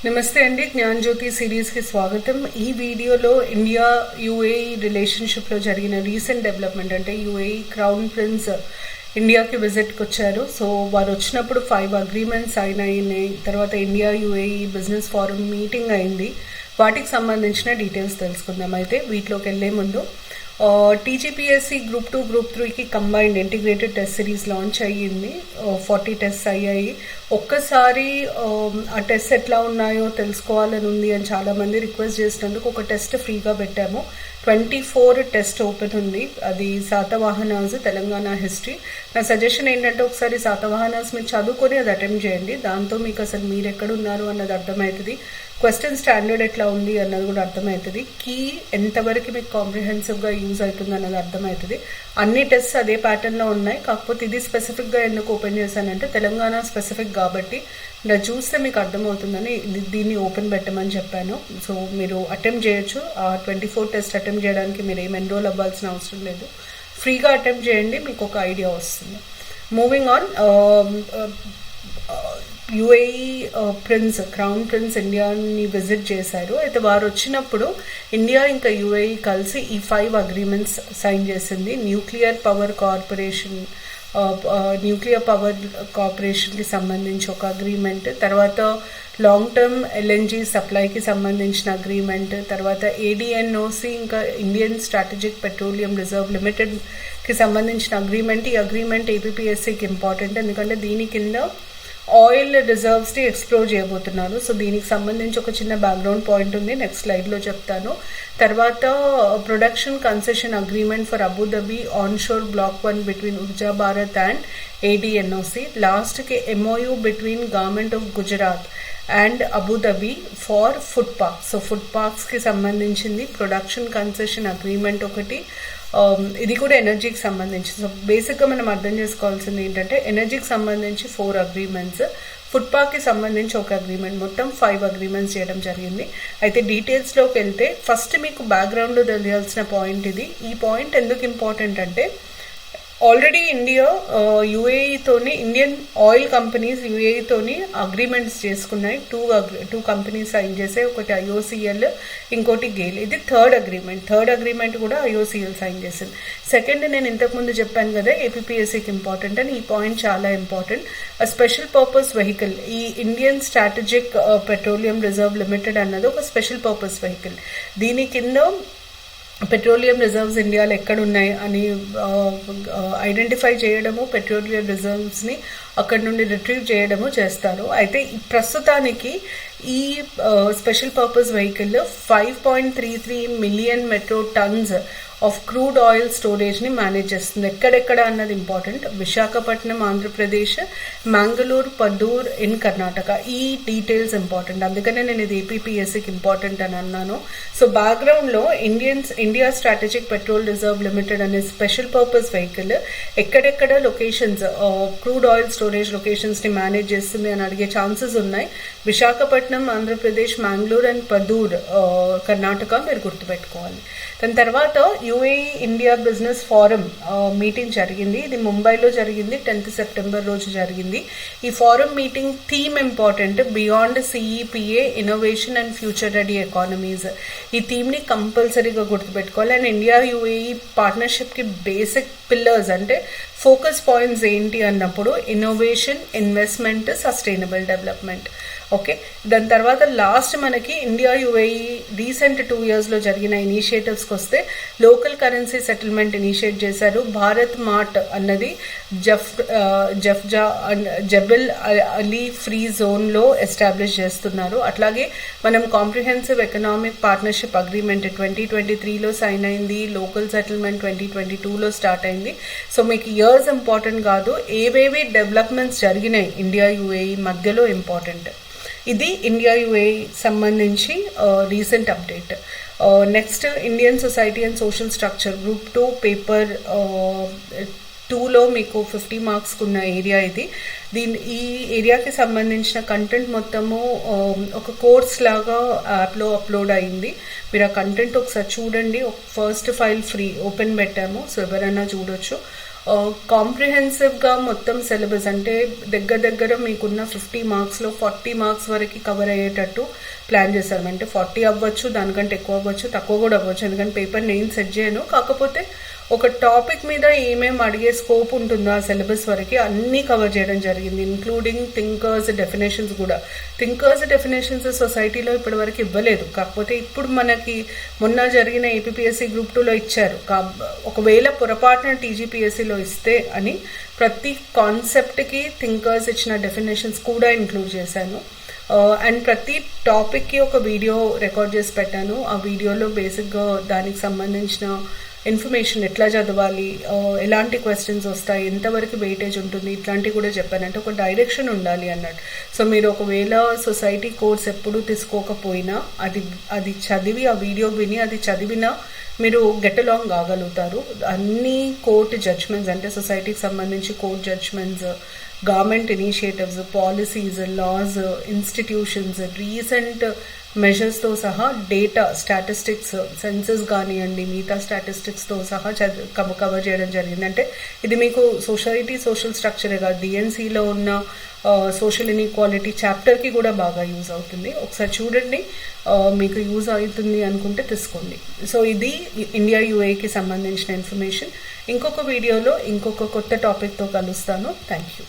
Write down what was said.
నమస్తే అండి, జ్ఞాన్ జ్యోతి సిరీస్కి స్వాగతం. ఈ వీడియోలో ఇండియా యూఏఈ రిలేషన్షిప్లో జరిగిన రీసెంట్ డెవలప్మెంట్ అంటే యూఏఈ క్రౌన్ ప్రిన్స్ ఇండియాకి విజిట్కి వచ్చారు. సో వారు వచ్చినప్పుడు 5 అగ్రిమెంట్స్ అయినాయి. తర్వాత India UAE business forum meeting అయింది. వాటికి సంబంధించిన డీటెయిల్స్ తెలుసుకుందాం. అయితే వీటిలోకి వెళ్ళే ముందు టీజీపీఎస్సీ గ్రూప్ 2 గ్రూప్ 3కి combined integrated test series launch అయ్యింది. 40 టెస్ట్ అయ్యాయి. ఒక్కసారి ఆ టెస్ట్ ఎట్లా ఉన్నాయో తెలుసుకోవాలని ఉంది అని చాలామంది రిక్వెస్ట్ చేసినందుకు ఒక టెస్ట్ ఫ్రీగా పెట్టాము. 24 టెస్ట్ ఓపెన్ ఉంది. అది శాతవాహనాస్ తెలంగాణ హిస్టరీ. నా సజెషన్ ఏంటంటే ఒకసారి శాతవాహనాస్ మీరు చదువుకొని అది అటెంప్ట్ చేయండి. దాంతో మీకు అసలు మీరు ఎక్కడున్నారు అన్నది అర్థమవుతుంది. క్వశ్చన్ స్టాండర్డ్ ఎట్లా ఉంది అన్నది కూడా అర్థమవుతుంది. కీ ఎంతవరకు మీకు కాంప్రిహెన్సివ్గా యూజ్ అవుతుంది అన్నది అర్థమవుతుంది. అన్ని టెస్ట్ అదే ప్యాటర్న్లో ఉన్నాయి. కాకపోతే ఇది స్పెసిఫిక్గా ఎందుకు ఓపెన్ చేశానంటే తెలంగాణ స్పెసిఫిక్ కాబట్టి ఇలా చూస్తే మీకు అర్థమవుతుందని దీన్ని ఓపెన్ పెట్టమని చెప్పాను. సో మీరు అటెంప్ట్ చేయొచ్చు. ఆ 24 టెస్ట్ అటెంప్ట్ చేయడానికి మీరు ఏం ఎన్రోల్ అవ్వాల్సిన అవసరం లేదు. ఫ్రీగా అటెంప్ట్ చేయండి, మీకు ఒక ఐడియా వస్తుంది. Moving on, UAE crown prince ఇండియాని విజిట్ చేశారు. అయితే వారు వచ్చినప్పుడు ఇండియా ఇంకా యూఏఈ కలిసి ఈ 5 అగ్రిమెంట్స్ సైన్ చేసింది. న్యూక్లియర్ పవర్ కార్పొరేషన్కి సంబంధించి ఒక అగ్రిమెంట్, తర్వాత లాంగ్ టర్మ్ ఎల్ఎన్జీ సప్లైకి సంబంధించిన అగ్రిమెంట్, తర్వాత ఏడిఎన్ఓసి ఇంకా ఇండియన్ స్ట్రాటజిక్ పెట్రోలియం రిజర్వ్ లిమిటెడ్కి సంబంధించిన అగ్రిమెంట్. ఈ అగ్రిమెంట్ ఏపీపీఎస్సీకి ఇంపార్టెంట్, ఎందుకంటే దీని కింద ఆయిల్ రిజర్వ్స్ని ఎక్స్ప్లోర్ చేయబోతున్నారు. సో దీనికి సంబంధించి ఒక చిన్న బ్యాక్గ్రౌండ్ పాయింట్ ఉంది, నెక్స్ట్ స్లైడ్లో చెప్తాను. తర్వాత production concession agreement for Abu Dhabi onshore block 1 between Urja Bharat and ADNOC. లాస్ట్కి MOU between government of Gujarat and Abu Dhabi for food park. So food పార్క్స్కి సంబంధించింది ప్రొడక్షన్ కన్సెషన్ అగ్రిమెంట్ ఒకటి. ఇది కూడా ఎనర్జీకి సంబంధించి. సో బేసిక్గా మనం అర్థం చేసుకోవాల్సింది ఏంటంటే ఎనర్జీకి సంబంధించి 4 అగ్రిమెంట్స్, ఫుడ్ పార్క్కి సంబంధించి ఒక అగ్రిమెంట్, మొత్తం 5 అగ్రిమెంట్స్ చేయడం జరిగింది. అయితే డీటెయిల్స్లోకి వెళ్తే ఫస్ట్ మీకు బ్యాక్గ్రౌండ్లో తెలియాల్సిన పాయింట్ ఇది. ఈ పాయింట్ ఎందుకు ఇంపార్టెంట్ అంటే ఆల్రెడీ ఇండియా యూఏఈతోని, ఇండియన్ ఆయిల్ కంపెనీస్ యూఏఈతోని అగ్రిమెంట్స్ చేసుకున్నాయి. 2 కంపెనీస్ సైన్ చేసాయి. ఒకటి ఐఓసిఎల్, ఇంకోటి గేల్. ఇది థర్డ్ అగ్రిమెంట్ కూడా ఐఓసిఎల్ సైన్ చేసింది. సెకండ్, నేను ఇంతకుముందు చెప్పాను కదా ఏపీపీఎస్సీకి ఇంపార్టెంట్ అని. ఈ పాయింట్ చాలా ఇంపార్టెంట్. స్పెషల్ పర్పస్ వెహికల్, ఈ Indian strategic petroleum reserve limited అన్నది ఒక స్పెషల్ పర్పస్ వెహికల్. దీని కింద పెట్రోలియం రిజర్వ్స్ ఇండియాలో ఎక్కడున్నాయి అని ఐడెంటిఫై చేయడము, పెట్రోలియం రిజర్వ్స్ని అక్కడ నుండి రిట్రీవ్ చేయడము చేస్తారు. అయితే ప్రస్తుతానికి ఈ special purpose vehicle 5.33 million metric tons of crude oil స్టోరేజ్ని మేనేజ్ చేస్తుంది. ఎక్కడెక్కడ అన్నది ఇంపార్టెంట్. విశాఖపట్నం ఆంధ్రప్రదేశ్, మ్యాంగళూరు, పద్దూర్ ఇన్ కర్ణాటక. ఈ డీటెయిల్స్ ఇంపార్టెంట్, అందుకనే నేను ఇది ఏపీపీఎస్సీకి ఇంపార్టెంట్ అని అన్నాను. సో బ్యాక్గ్రౌండ్లో India strategic petrol reserve limited అనే స్పెషల్ పర్పస్ వెహికల్ ఎక్కడెక్కడ లొకేషన్స్, క్రూడ్ ఆయిల్ స్టోరేజ్ లొకేషన్స్ని మేనేజ్ చేస్తుంది అని అడిగే ఛాన్సెస్ ఉన్నాయి. విశాఖపట్నం ఆంధ్రప్రదేశ్, మ్యాంగళూరు అండ్ పద్దూర్ కర్ణాటక మీరు గుర్తుపెట్టుకోవాలి. దాని తర్వాత UAE India business forum meeting జరిగింది. ఇది ముంబైలో జరిగింది. 10th సెప్టెంబర్ రోజు జరిగింది. ఈ forum meeting theme important, beyond CEPA innovation and future ready economies. ఈ థీమ్ని కంపల్సరీగా గుర్తుపెట్టుకోవాలి. అండ్ ఇండియా యూఏఈ పార్ట్నర్షిప్కి బేసిక్ పిల్లర్స్ అంటే ఫోకస్ పాయింట్స్ ఏంటి అన్నప్పుడు innovation, investment, sustainable development. Okay, దాని తర్వాత లాస్ట్ మనకి ఇండియా యూఏఈ రీసెంట్ 2 yearsలో జరిగిన ఇనిషియేటివ్స్కి వస్తే లోకల్ కరెన్సీ సెటిల్మెంట్ ఇనిషియేట్ చేశారు. భారత్ మార్ట్ అన్నది జబల్ అలీ ఫ్రీ జోన్లో ఎస్టాబ్లిష్ చేస్తున్నారు. అట్లాగే మనం కాంప్రిహెన్సివ్ ఎకనామిక్ పార్ట్నర్షిప్ అగ్రిమెంట్ 2023లో సైన్ అయింది. లోకల్ సెటిల్మెంట్ 2022లో స్టార్ట్ అయింది. సో మీకు ఇయర్స్ ఇంపార్టెంట్ కాదు, ఏవేవి డెవలప్మెంట్స్ జరిగినాయి ఇండియా యూఏఈ మధ్యలో ఇంపార్టెంట్. ఇది ఇండియా యూఏఈ సంబంధించి recent update. Next, Indian society and social structure group 2 paper 2లో మీకు 50 మార్క్స్కి ఉన్న ఏరియా ఇది. ఈ ఏరియాకి సంబంధించిన కంటెంట్ మొత్తము ఒక కోర్స్ లాగా యాప్లో అప్లోడ్ అయింది. మీరు ఆ కంటెంట్ ఒకసారి చూడండి. ఫస్ట్ ఫైల్ ఫ్రీ ఓపెన్ పెట్టాము, సో ఎవరైనా చూడొచ్చు. కాంప్రిహెన్సివ్గా మొత్తం సిలబస్ అంటే దగ్గర మీకున్న 50 మార్క్స్లో 40 మార్క్స్ వరకు కవర్ అయ్యేటట్టు ప్లాన్ చేశారు. అంటే 40 అవ్వచ్చు, దానికంటే ఎక్కువ అవ్వచ్చు, తక్కువ కూడా అవ్వచ్చు, ఎందుకంటే పేపర్ నేను సెట్ చేయను. కాకపోతే ఒక టాపిక్ మీద ఏమేమి అడిగే స్కోప్ ఉంటుందో ఆ సిలబస్ వరకు అన్నీ కవర్ చేయడం జరిగింది, ఇంక్లూడింగ్ థింకర్స్ డెఫినేషన్స్ కూడా. థింకర్స్ డెఫినేషన్స్ సొసైటీలో ఇప్పటి వరకు ఇవ్వలేదు, కాకపోతే ఇప్పుడు మనకి మొన్న జరిగిన ఏపీఎస్సీ గ్రూప్ 2లో ఇచ్చారు. ఒకవేళ పొరపాటున టీజీపీఎస్సీలో ఇస్తే అని ప్రతి కాన్సెప్ట్కి థింకర్స్ ఇచ్చిన డెఫినేషన్స్ కూడా ఇంక్లూడ్ చేశాను. అండ్ ప్రతి టాపిక్కి ఒక వీడియో రికార్డ్ చేసి పెట్టాను. ఆ వీడియోలో బేసిక్గా దానికి సంబంధించిన ఇన్ఫర్మేషన్, ఎట్లా చదవాలి, ఎలాంటి క్వశ్చన్స్ వస్తాయి, ఎంతవరకు వెయిటేజ్ ఉంటుంది, ఇట్లాంటివి కూడా చెప్పాను. అంటే ఒక డైరెక్షన్ ఉండాలి అన్నట్టు. సో మీరు ఒకవేళ సొసైటీ కోర్స్ ఎప్పుడు తీసుకోకపోయినా అది చదివి, ఆ వీడియో విని అది చదివినా మీరు గెట్ అలాంగ్ కాగలుగుతారు. అన్ని కోర్ట్ జడ్జ్మెంట్స్ అంటే సొసైటీకి సంబంధించి court judgments, government initiatives, policies, laws, institutions, recent మెజర్స్తో సహా డేటా, స్టాటిస్టిక్స్, సెన్సెస్ కానివ్వండి, మిగతా స్టాటిస్టిక్స్తో సహా కవర్ చేయడం జరిగింది. అంటే ఇది మీకు సోషల్ స్ట్రక్చరే కాదు, డిఎన్సీలో ఉన్న సోషల్ ఇన్ఈక్వాలిటీ చాప్టర్కి కూడా బాగా యూజ్ అవుతుంది. ఒకసారి చూడండి, మీకు యూజ్ అవుతుంది అనుకుంటే తీసుకోండి. సో ఇది ఇండియా యూఏకి సంబంధించిన ఇన్ఫర్మేషన్. ఇంకొక వీడియోలో ఇంకొక కొత్త టాపిక్తో కలుస్తాను. Thank you.